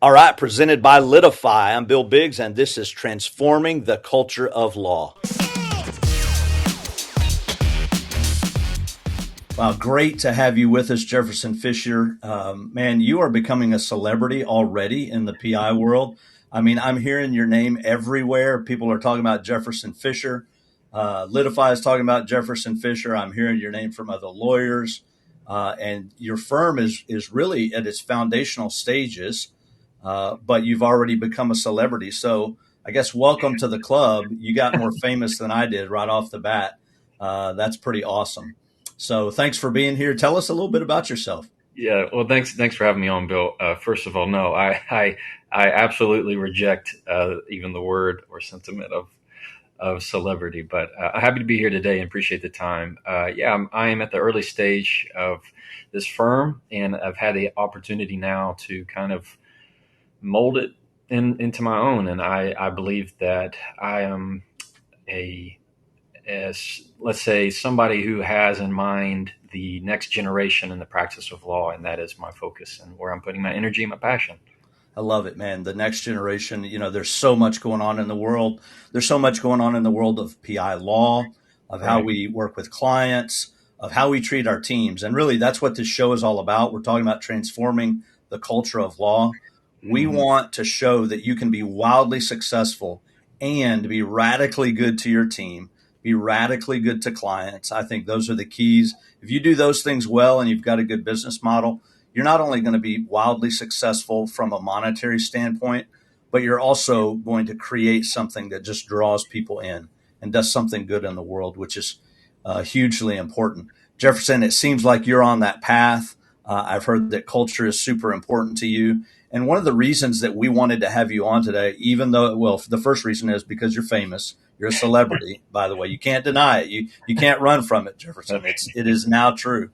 All right, presented by Litify. I'm Bill Biggs, and this is Transforming the Culture of Law. Wow, great to have you with us, Jefferson Fisher. Man, you are becoming a celebrity already in the PI world. I mean, I'm hearing your name everywhere. People are talking about Jefferson Fisher. Litify is talking about Jefferson Fisher. I'm hearing your name from other lawyers. And your firm is really at its foundational stages, but you've already become a celebrity. So I guess welcome to the club. You got more famous than I did right off the bat. That's pretty awesome. So thanks for being here. Tell us a little bit about yourself. Yeah, well, thanks for having me on, Bill. First of all, no, I absolutely reject even the word or sentiment of celebrity, but I'm happy to be here today and appreciate the time. I am at the early stage of this firm, and I've had the opportunity now to kind of mold it into my own, and I believe that I am a as let's say somebody who has in mind the next generation in the practice of law, and that is my focus and where I'm putting my energy and my passion. I love it, man. The next generation, there's so much going on in the world. There's so much going on in the world of PI law, of how Right. we work with clients, of how we treat our teams. And really, that's what this show is all about. We're talking about transforming the culture of law. We Hmm. want to show that you can be wildly successful and be radically good to your team, be radically good to clients. I think those are the keys. If you do those things well and you've got a good business model, you're not only going to be wildly successful from a monetary standpoint, but you're also going to create something that just draws people in and does something good in the world, which is hugely important. Jefferson, it seems like you're on that path. I've heard that culture is super important to you. And one of the reasons that we wanted to have you on today, even though, well, the first reason is because you're famous. You're a celebrity, by the way. You can't deny it. You can't run from it, Jefferson. Okay. It is now true.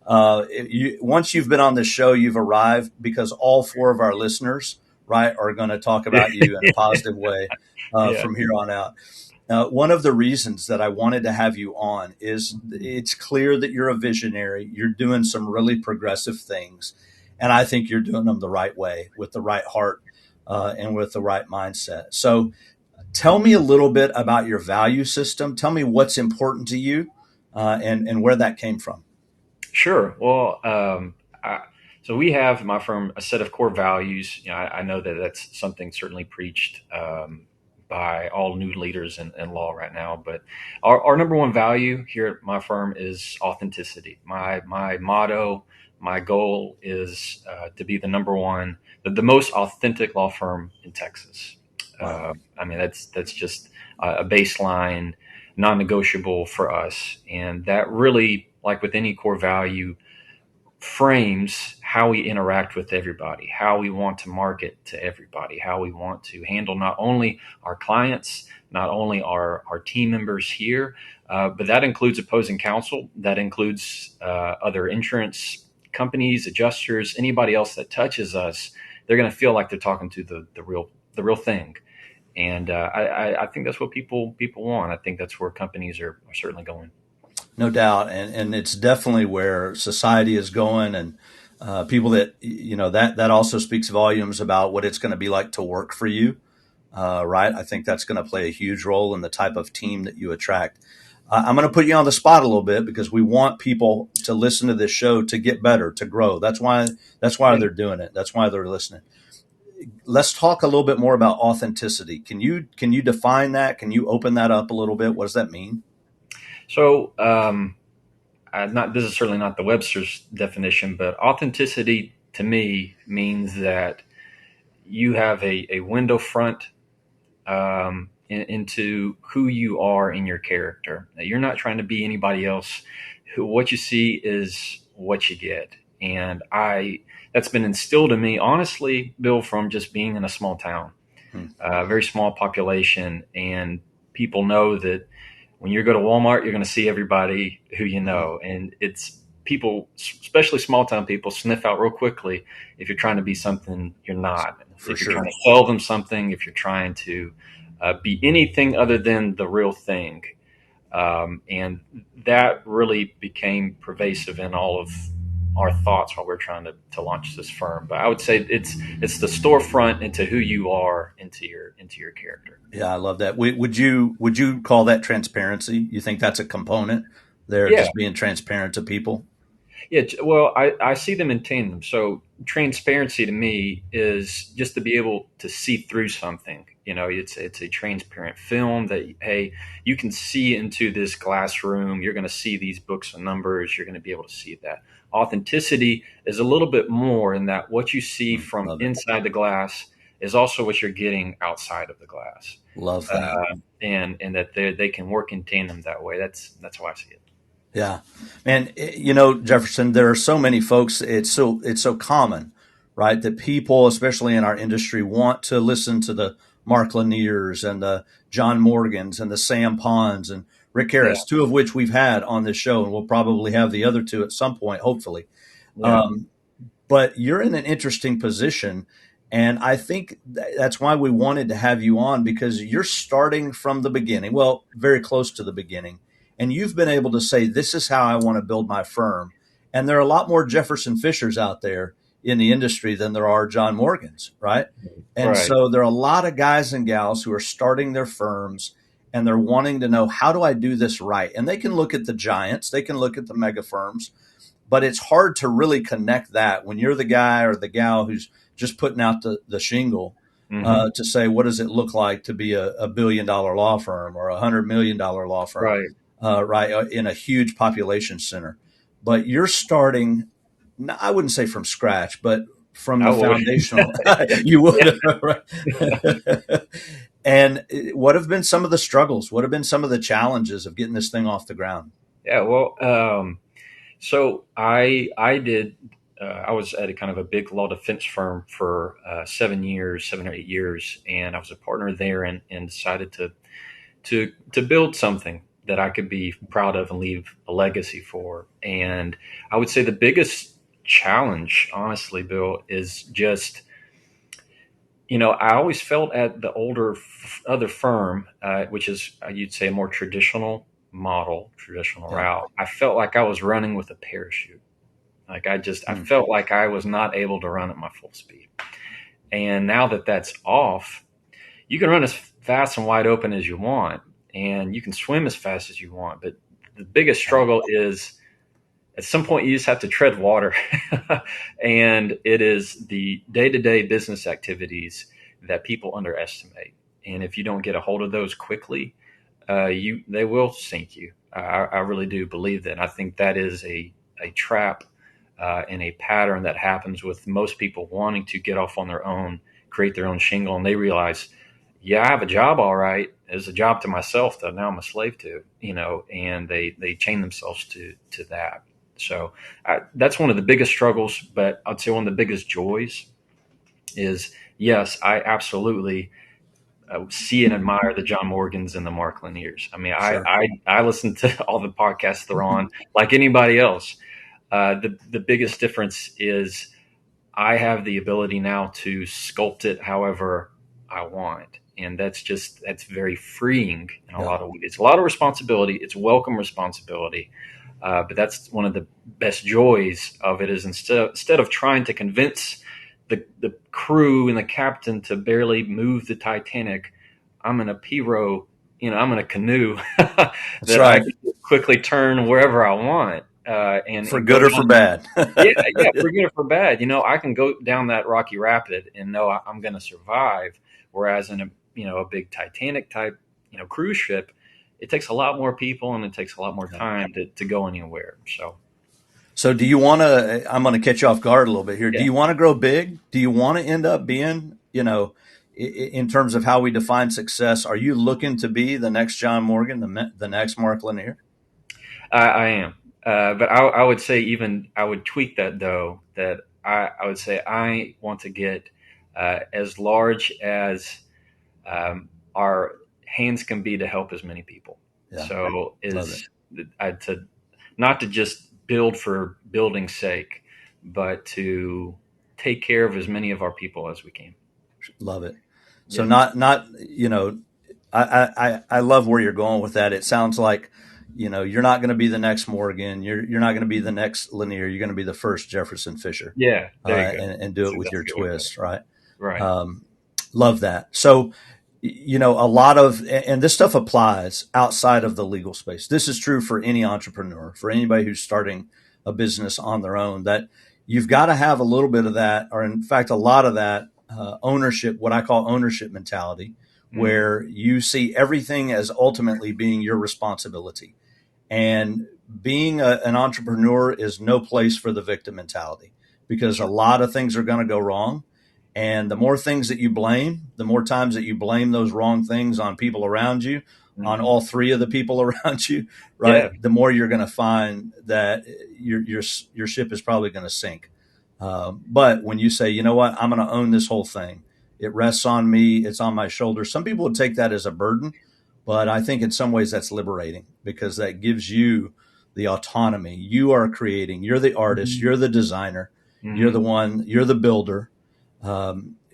Once you've been on this show, you've arrived because all four of our listeners, right, are going to talk about you in a positive way Yeah. from here on out. One of the reasons that I wanted to have you on is it's clear that you're a visionary. You're doing some really progressive things, and I think you're doing them the right way with the right heart and with the right mindset. So, tell me a little bit about your value system. Tell me what's important to you and where that came from. Sure. Well, so we have in my firm a set of core values. I know that that's something certainly preached by all new leaders in law right now. But our number one value here at my firm is authenticity. My motto, my goal is to be the number one, the most authentic law firm in Texas. Wow. I mean, that's just a baseline, non-negotiable for us, and that really, like with any core value, frames how we interact with everybody, how we want to market to everybody, how we want to handle not only our clients, not only our team members here, but that includes opposing counsel, that includes other insurance companies, adjusters, anybody else that touches us. They're going to feel like they're talking to the real thing. And I think that's what people want. I think that's where companies are certainly going. No doubt, and it's definitely where society is going, and people that that also speaks volumes about what it's going to be like to work for you, right? I think that's going to play a huge role in the type of team that you attract. I'm going to put you on the spot a little bit because we want people to listen to this show to get better, to grow. That's why Yeah. they're doing it. That's why they're listening. Let's talk a little bit more about authenticity. Can you define that? Can you open that up a little bit? What does that mean? So not this is certainly not the Webster's definition, but authenticity to me means that you have a window front into who you are in your character. That you're not trying to be anybody else. What you see is what you get, and I that's been instilled in me, honestly, Bill, from just being in a small town, Hmm. very small population, and people know that when you go to Walmart, you're going to see everybody who you Hmm. know, and it's people, especially small town people, sniff out real quickly if you're trying to be something you're not. For If you're trying sure. to sell them something, if you're trying to be anything other than the real thing, and that really became pervasive in our thoughts while we're trying to launch this firm. But I would say it's the storefront into who you are, into your character. Yeah, I love that. Would you call that transparency? You think that's a component there, Yeah, just being transparent to people? yeah. Well, I see them in tandem. So transparency to me is just to be able to see through something. It's a transparent film that, hey, you can see into this glass room. You're going to see these books and numbers. You're going to be able to see that. Authenticity is a little bit more in that what you see from Love it. inside the glass is also what you're getting outside of the glass, Love that. and that they can work in tandem that way. That's how I see it. Yeah, man. Jefferson, there are so many folks. It's so common, right? That people, especially in our industry, want to listen to the Mark Laniers and the John Morgans and the Sam Ponds and Rick Yeah, Harris, two of which we've had on this show, and we'll probably have the other two at some point, hopefully. yeah, Um, but you're in an interesting position. And I think that's why we wanted to have you on, because you're starting from the beginning, well, very close to the beginning. And you've been able to say, this is how I want to build my firm. And there are a lot more Jefferson Fishers out there in the industry than there are John Morgans, right? And right. so there are a lot of guys and gals who are starting their firms and they're wanting to know, how do I do this right? And they can look at the giants, they can look at the mega firms, but it's hard to really connect that when you're the guy or the gal who's just putting out the shingle, Hmm. to say, what does it look like to be a $1 billion law firm or $100 million law firm, Right. right, in a huge population center. But you're starting, I wouldn't say from scratch, but from I the would. foundational. You Yeah. would, right? And what have been some of the struggles? What have been some of the challenges of getting this thing off the ground? Yeah. Well, so I did. I was at a kind of a big law defense firm for 7 years, 7 or 8 years, and I was a partner there, and decided to build something that I could be proud of and leave a legacy for. And I would say the biggest challenge, honestly, Bill, is just, I always felt at the older other firm, which is, you'd say, a more traditional model, traditional Yeah. route. I felt like I was running with a parachute. Like I Hmm. felt like I was not able to run at my full speed. And now that that's off, you can run as fast and wide open as you want, and you can swim as fast as you want. But the biggest Yeah. struggle is, at some point you just have to tread water, and it is the day-to-day business activities that people underestimate. And if you don't get a hold of those quickly, you they will sink you. I really do believe that. And I think that is a trap, and a pattern that happens with most people wanting to get off on their own, create their own shingle, and they realize, yeah, I have a job, all right. It's a job to myself that now I'm a slave to, and they chain themselves to that. So that's one of the biggest struggles, but I'd say one of the biggest joys is, yes, I absolutely see and admire the John Morgans and the Mark Laniers. I mean, Sure. I listen to all the podcasts they're on like anybody else. The biggest difference is I have the ability now to sculpt it however I want. And that's very freeing in a Yeah. lot of ways. It's a lot of responsibility. It's welcome responsibility. But that's one of the best joys of it, is instead of trying to convince the crew and the captain to barely move the Titanic, I'm in a pirogue, I'm in a canoe That's that I right. can quickly turn wherever I want, For and good go or for down. bad. Yeah, yeah, for good or for bad. I can go down that rocky rapid and know I'm going to survive. Whereas in a big Titanic type, cruise ship, it takes a lot more people and it takes a lot more Yeah. time to go anywhere. So So do you want to, I'm going to catch you off guard a little bit here. Do yeah, you want to grow big? Do you want to end up being, in terms of how we define success, are you looking to be the next John Morgan, the next Mark Lanier? I am. But I would say, even I would tweak that, though, that I would say I want to get as large as our hands can be to help as many people. Yeah. So Love it. is to not to just build for building's sake, but to take care of as many of our people as we can. Love it. So Yeah. not, I love where you're going with that. It sounds like, you're not going to be the next Morgan. You're not going to be the next Lanier. You're going to be the first Jefferson Fisher, Yeah, there you go. and do That's it with your exactly what it is. twist, right? Right. Um, Love that. So, a lot of, and this stuff applies outside of the legal space. This is true for any entrepreneur, for anybody who's starting a business on their own, that you've got to have a little bit of that, or in fact, a lot of that ownership, what I call ownership mentality, Mm, where you see everything as ultimately being your responsibility. And being an entrepreneur is no place for the victim mentality, because that's a right. lot of things are going to go wrong. And the more things that you blame, the more times that you blame those wrong things on people around you, on Hmm. all three of the people around you, Yeah. right? The more you're going to find that your ship is probably going to sink. But when you say, you know what, I'm going to own this whole thing, it rests on me, it's on my shoulders. Some people would take that as a burden, but I think in some ways that's liberating, because that gives you the autonomy. You are creating, you're the artist, Hmm. you're the designer, you're the Hmm. one, you're the builder.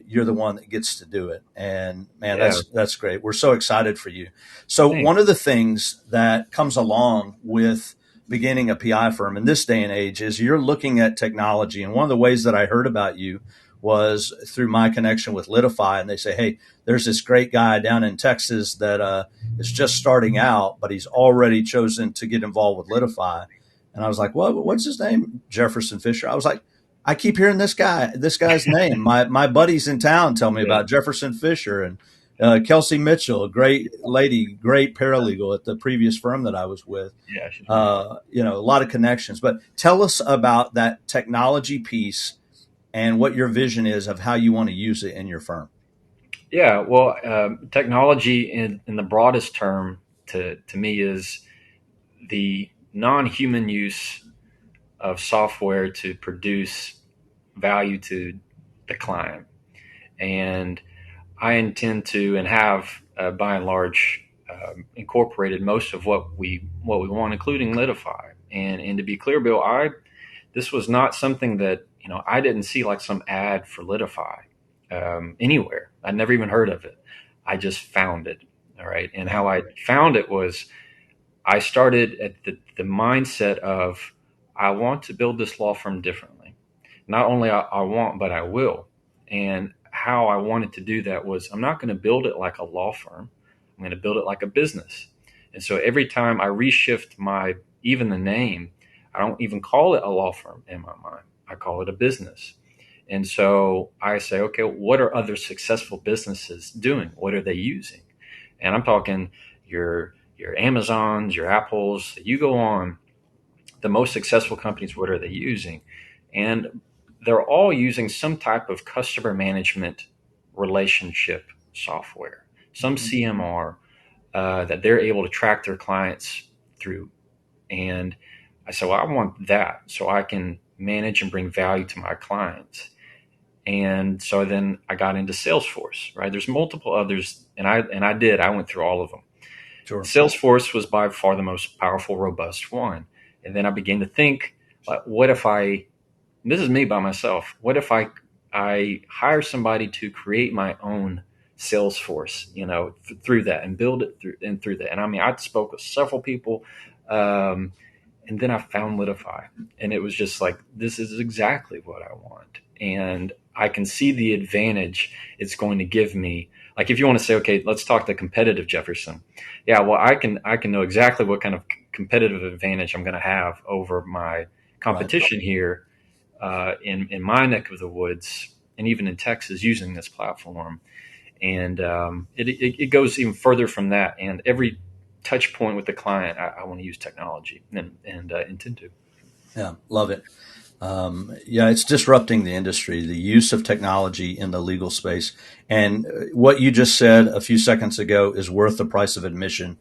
You're the one that gets to do it. And man, Yeah. that's great. We're so excited for you. So Thanks. one of the things that comes along with beginning a PI firm in this day and age is you're looking at technology. And one of the ways that I heard about you was through my connection with Litify. And they say, hey, there's this great guy down in Texas that is just starting out, but he's already chosen to get involved with Litify. And I was like, what's his name? Jefferson Fisher. I was like, I keep hearing this guy's name. My buddies in town tell me Yeah. about Jefferson Fisher and Kelsey Mitchell, a great lady, great paralegal at the previous firm that I was with. Yeah. She's wonderful. A lot of connections. But tell us about that technology piece and what your vision is of how you want to use it in your firm. Yeah. Well, technology in the broadest term to me is the non-human use of software to produce value to the client. And I intend to and have, by and large, incorporated most of what we want, including Litify. And to be clear, Bill, I this was not something that I didn't see like some ad for Litify anywhere. I never even heard of it. I just found it. All right, and Yeah, how I found it was I started at the mindset of I want to build this law firm differently. Not only I want, but I will. And how I wanted to do that was I'm not going to build it like a law firm. I'm going to build it like a business. And so every time I reshift even the name, I don't even call it a law firm in my mind. I call it a business. And so I say, okay, what are other successful businesses doing? What are they using? And I'm talking your Amazons, your Apples. You go on, the most successful companies, what are they using? And they're all using some type of customer management relationship software, some mm-hmm. CMR that they're able to track their clients through. And I said, well, I want that so I can manage and bring value to my clients. And so then I got into Salesforce, right? There's multiple others, and I went through all of them. Sure, Salesforce was by far the most powerful, robust one. And then I began to think, like, what if this is me by myself, what if I hire somebody to create my own Salesforce, through that and build it through that. And I mean, I spoke with several people, um, and then I found Litify, and it was just like, this is exactly what I want. And I can see the advantage it's going to give me. Like, if you want to say, okay, let's talk the competitive Jefferson. Yeah, well, I can know exactly what kind of competitive advantage I'm going to have over my right. competition here, in my neck of the woods, and even in Texas using this platform. And it goes even further from that. And every touch point with the client, I want to use technology and intend to. Yeah, love it. Yeah, it's disrupting the industry, the use of technology in the legal space. And what you just said a few seconds ago is worth the price of admission.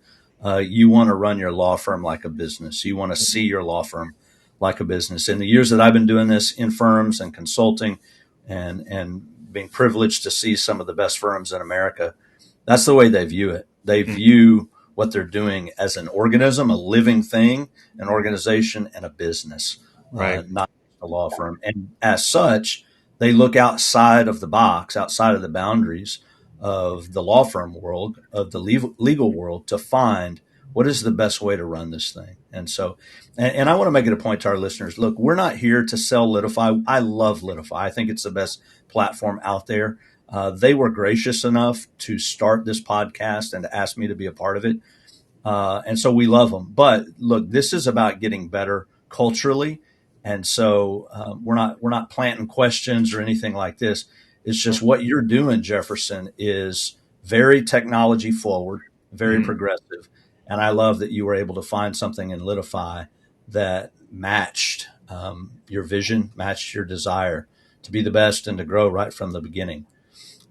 You want to run your law firm like a business. You want to see your law firm like a business. In the years that I've been doing this in firms and consulting and being privileged to see some of the best firms in America, that's the way they view it. They Mm. view what they're doing as an organism, a living thing, an organization, and a business, Right. not a law firm. And as such, they look outside of the box, outside of the boundaries of the law firm world, of the legal world, to find what is the best way to run this thing? And so, and I want to make it a point to our listeners. Look, we're not here to sell Litify. I love Litify. I think it's the best platform out there. They were gracious enough to start this podcast and to ask me to be a part of it. And so we love them. But look, this is about getting better culturally. And so we're not planting questions or anything like this. It's just what you're doing, Jefferson, is very technology forward, very Mhm. progressive. And I love that you were able to find something in Litify that matched your vision, matched your desire to be the best and to grow right from the beginning.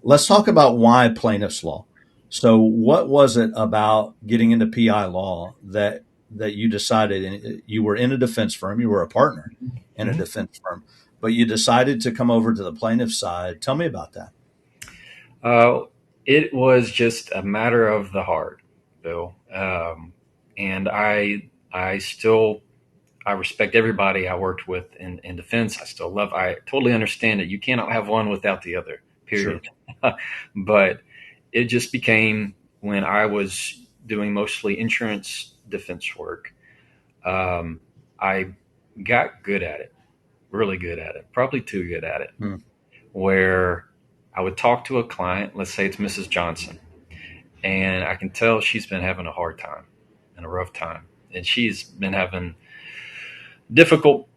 Let's talk about why plaintiff's law. So, what was it about getting into PI law that you decided? And you were in a defense firm, you were a partner in a Mhm. defense firm, but you decided to come over to the plaintiff side. Tell me about that. Uh, it was just a matter of the heart, Bill. And I still, I respect everybody I worked with in defense. I still love, I totally understand that you cannot have one without the other, Sure. period. But it just became when I was doing mostly insurance defense work, um, I got good at it, really good at it, probably too good at it, Hmm. where I would talk to a client, let's say it's Mrs. Johnson, and I can tell she's been having a hard time and a rough time. And she's been having difficult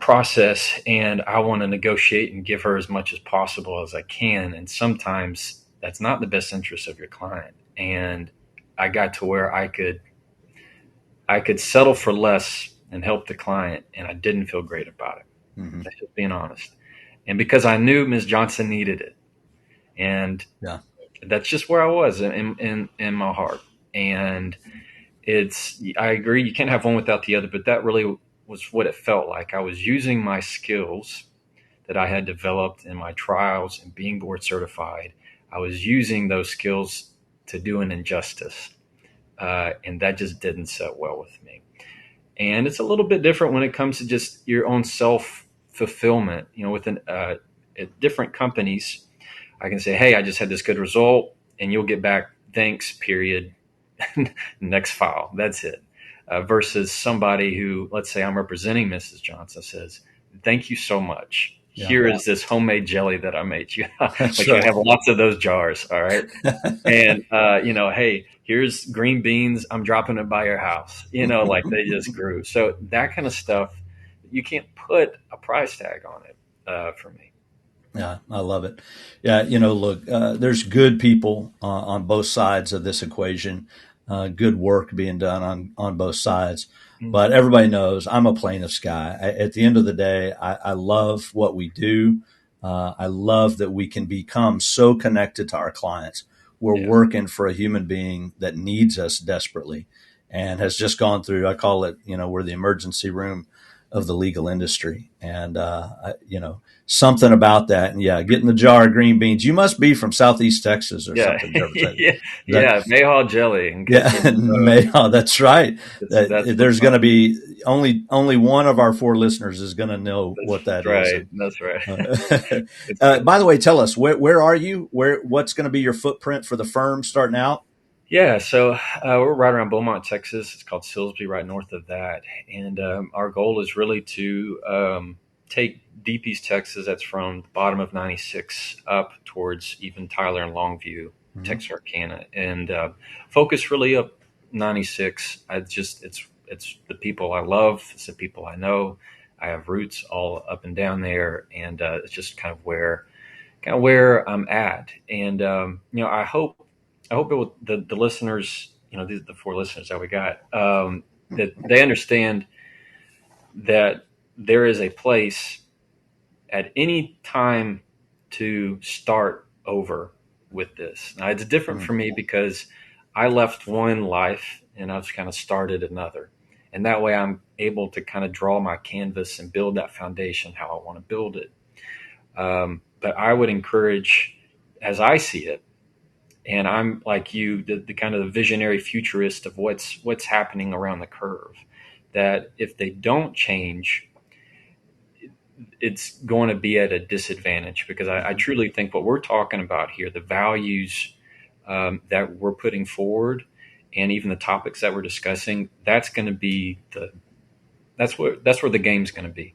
process, and I want to negotiate and give her as much as possible as I can. And sometimes that's not in the best interest of your client. And I got to where I could settle for less and help the client, and I didn't feel great about it. Hmm. That's just being honest. And because I knew Ms. Johnson needed it, and Yeah. that's just where I was in my heart. And I agree, you can't have one without the other, but that really was what it felt like. I was using my skills that I had developed in my trials and being board certified. I was using those skills to do an injustice, and that just didn't sit well with me. And it's a little bit different when it comes to just your own self fulfillment. Within at different companies, I can say, "Hey, I just had this good result," and you'll get back, "Thanks, period." Next file. That's it. Versus somebody who, let's say I'm representing Mrs. Johnson, says, "Thank you so much. Yeah. Here is this homemade jelly that I made you." That's Like you right. have lots of those jars. All right. And, hey, here's green beans. I'm dropping it by your house. Like they just grew. So that kind of stuff, you can't put a price tag on it for me. Yeah, I love it. Yeah, look, there's good people on both sides of this equation, good work being done on both sides. But Mhm. everybody knows I'm a plaintiff's guy. At the end of the day, I love what we do. I love that we can become so connected to our clients. We're Yeah. working for a human being that needs us desperately and has just gone through, I call it, we're the emergency room of the legal industry. And, something about that. And yeah, getting the jar of green beans. You must be from Southeast Texas or Yeah. something, Jefferson. Yeah. That, Yeah. Mayhaw jelly, in case you yeah, don't know. That's right. That's the There's going to fun. be only one of our four listeners is going to know That's what that is. right. And, That's right. uh, It's good. by the way, tell us where are you? What's going to be your footprint for the firm starting out? Yeah, so we're right around Beaumont, Texas. It's called Silsbee, right north of that. And our goal is really to take Deep East Texas, that's from the bottom of 96 up towards even Tyler and Longview, Mm-hmm. Texarkana, and focus really up 96. It's the people I love, it's the people I know. I have roots all up and down there, and it's just kind of where I'm at. And I hope it will, the listeners, the four listeners that we got, that they understand that there is a place at any time to start over with this. Now it's different Mm-hmm. for me because I left one life and I've kind of started another. And that way I'm able to kind of draw my canvas and build that foundation how I want to build it. But I would encourage, as I see it, and I'm like you, the kind of the visionary futurist of what's happening around the curve. That if they don't change, it's going to be at a disadvantage because I truly think what we're talking about here, the values that we're putting forward, and even the topics that we're discussing, that's going to be that's where the game's going to be.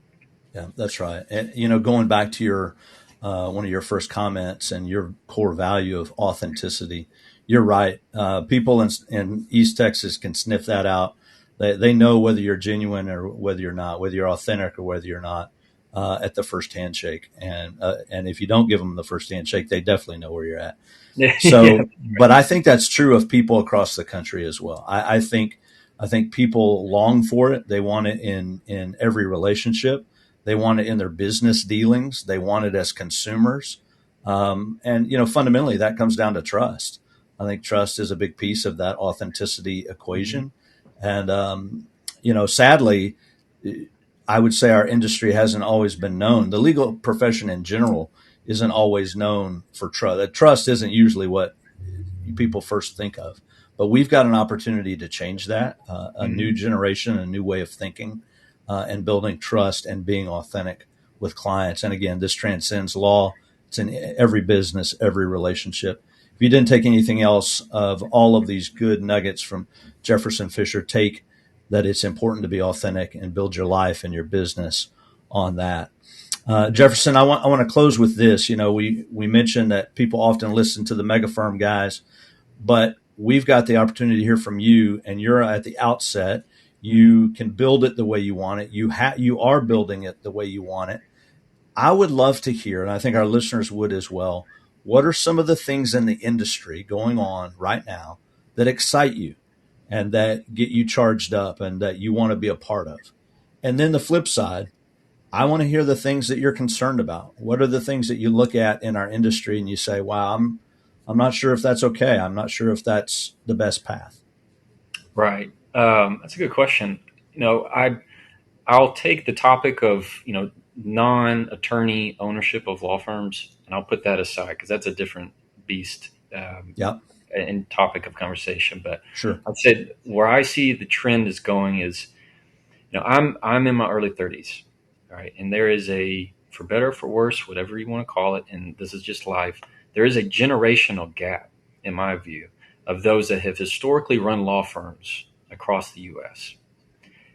Yeah, that's right. And going back to your one of your first comments and your core value of authenticity, you're right. People in East Texas can sniff that out. They know whether you're genuine or whether you're not, whether you're authentic or whether you're not, at the first handshake. And if you don't give them the first handshake, they definitely know where you're at. Yeah. So, but I think that's true of people across the country as well. I think people long for it. They want it in every relationship. They want it in their business dealings. They want it as consumers. And fundamentally, that comes down to trust. I think trust is a big piece of that authenticity Mhm. equation. And sadly, I would say our industry hasn't always been known. The legal profession in general isn't always known for trust. That trust isn't usually what people first think of. But we've got an opportunity to change that, a new Mhm. generation, a new way of thinking, and building trust and being authentic with clients. And again, this transcends law. It's in every business, every relationship. If you didn't take anything else of all of these good nuggets from Jefferson Fisher, take that it's important to be authentic and build your life and your business on that. Mhm. Jefferson, I want to close with this. We mentioned that people often listen to the mega firm guys, but we've got the opportunity to hear from you, and you're at the outset. Mhm. You can build it the way you want it. You are building it the way you want it. I would love to hear, and I think our listeners would as well. What are some of the things in the industry going on right now that excite you and that get you charged up and that you want to be a part of? And then the flip side, I want to hear the things that you're concerned about. What are the things that you look at in our industry and you say, "Wow, I'm not sure if that's okay. I'm not sure if that's the best path." Right. That's a good question. I'll take the topic of non-attorney ownership of law firms, and I'll put that aside because that's a different beast Yep, and topic of conversation. But sure. I'd say where I see the trend is going is, I'm in my early 30s, right, and there is a, for better or for worse, whatever you want to call it, and this is just life. There is a generational gap, in my view, of those that have historically run law firms across the U.S.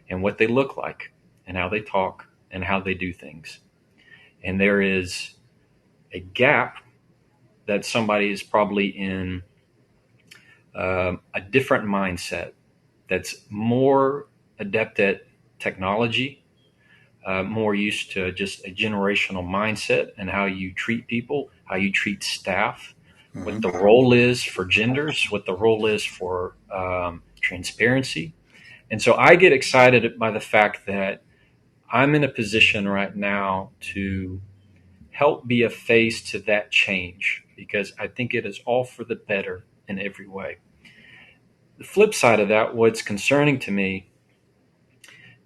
and what they look like and how they talk and how they do things. And there is a gap that somebody is probably in a different mindset that's more adept at technology, more used to just a generational mindset and how you treat people, how you treat staff, what Hmm. the role is for genders, what the role is for transparency. And so I get excited by the fact that I'm in a position right now to help be a face to that change because I think it is all for the better in every way. The flip side of that, what's concerning to me,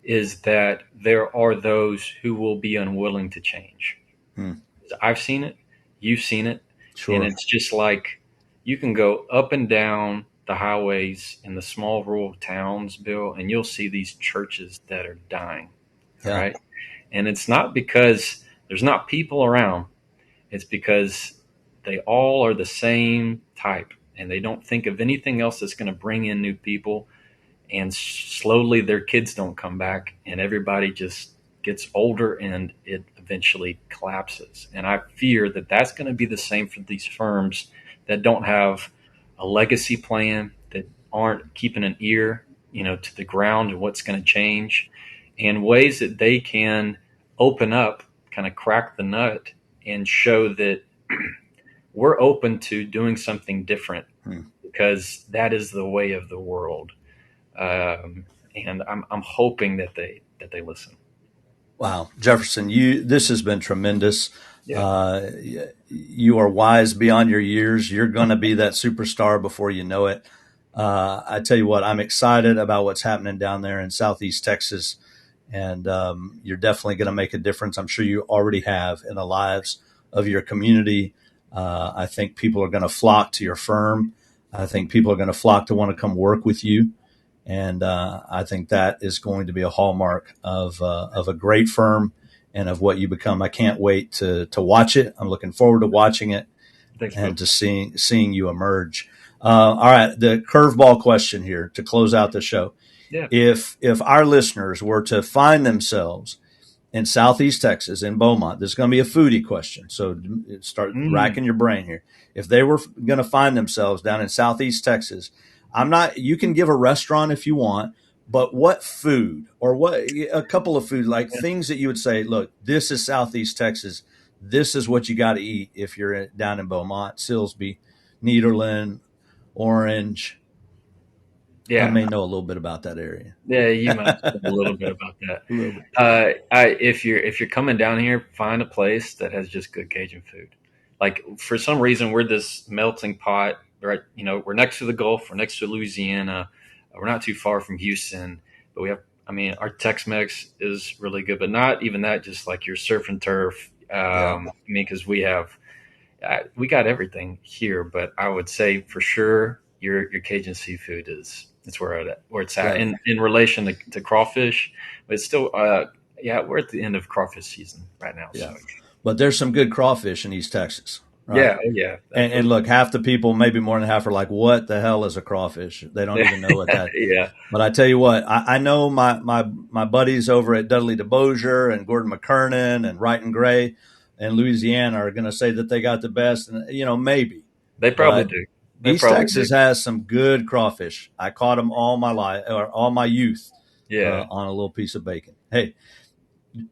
is that there are those who will be unwilling to change. Hmm. I've seen it, you've seen it, and Sure. it's just like you can go up and down the highways in the small rural towns, Bill, and you'll see these churches that are dying. All Yeah. right. And it's not because there's not people around, it's because they all are the same type and they don't think of anything else that's going to bring in new people. And slowly their kids don't come back and everybody just gets older and it eventually collapses. And I fear that that's going to be the same for these firms that don't have a legacy plan, that aren't keeping an ear, to the ground and what's going to change, and ways that they can open up, kind of crack the nut and show that we're open to doing something different Hmm. because that is the way of the world. And I'm hoping that they listen. Wow, Jefferson, this has been tremendous. Yeah. Uh, you are wise beyond your years. You're going to be that superstar before you know it. I tell you what, I'm excited about what's happening down there in Southeast Texas, and you're definitely going to make a difference. I'm sure you already have in the lives of your community. I think people are going to flock to your firm. I think people are going to flock to want to come work with you. And I think that is going to be a hallmark of a great firm and of what you become. I can't wait to watch it. I'm looking forward to watching it. Thanks, and Bill. to seeing you emerge. All right, the curveball question here to close out the show. Yeah. If our listeners were to find themselves in Southeast Texas, in Beaumont, this is going to be a foodie question. So start Mm. racking your brain here. If they were going to find themselves down in Southeast Texas, you can give a restaurant if you want, but what food or what a couple of food, like Yeah. things that you would say, look, this is Southeast Texas. This is what you got to eat if you're down in Beaumont, Silsbee, Nederland, Orange. I Yeah. may know a little bit about that area. Yeah, you might know a A little bit about that. little bit. If you're coming down here, find a place that has just good Cajun food. Like for some reason, we're this melting pot, right? We're next to the Gulf, we're next to Louisiana, we're not too far from Houston, but we have. I mean, our Tex-Mex is really good, but not even that. Just like your surf and turf. Yeah, I mean, because we got everything here, but I would say for sure your Cajun seafood is it's where it's at yeah. in relation to crawfish, but it's still yeah, we're at the end of crawfish season right now, so Yeah. But there's some good crawfish in East Texas, right? yeah, oh yeah, And those, look, half the people, maybe more than half, are like, "What the hell is a crawfish?" They don't even know what that. yeah, But I tell you what, I know my buddies over at Dudley DeBosier and Gordon McKernan and Wright and Gray in Louisiana are going to say that they got the best, and maybe, they probably but do, they East probably do, Texas has some good crawfish. I caught them all my life or all my youth yeah, on a little piece of bacon. Hey,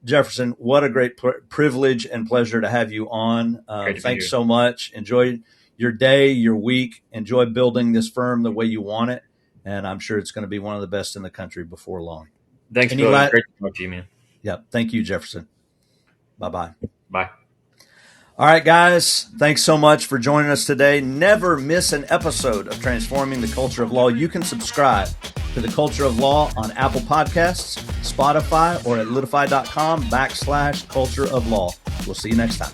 Jefferson, what a great privilege and pleasure to have you on. great to be Thanks here. so much. Enjoy your day, your week. Enjoy building this firm the way you want it. And I'm sure it's going to be one of the best in the country before long. Thanks, Any Bill. It was la- great to talk to you, man. Yeah. Thank you, Jefferson. Bye-bye. Bye. All right, guys. Thanks so much for joining us today. Never miss an episode of Transforming the Culture of Law. You can subscribe to the Culture of Law on Apple Podcasts, Spotify, or at litify.com/culture of law. We'll see you next time.